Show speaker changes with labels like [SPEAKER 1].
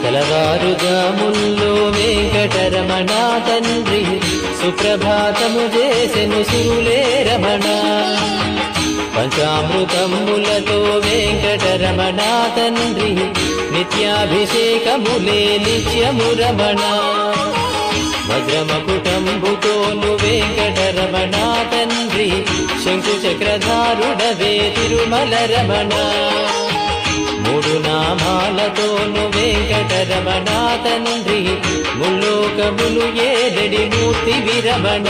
[SPEAKER 1] తెలవారుజాముల్లో వెంకటరమణ తండ్రి సుప్రభాతము చేసెను సురులే రమణ పంచామృతములతో వెంకటరమణ తండ్రి నిత్యాభిషేకములే నిత్యము రమణ వజ్రమకుటంబుతోను వెంకటరమణ తండ్రి శంకు చక్రధారుడవే తిరుమల రమణ మూడు నామాలతోను వెంకటరమణ తండ్రి ముల్లోకములు ఏదడి మూర్తి విరమణ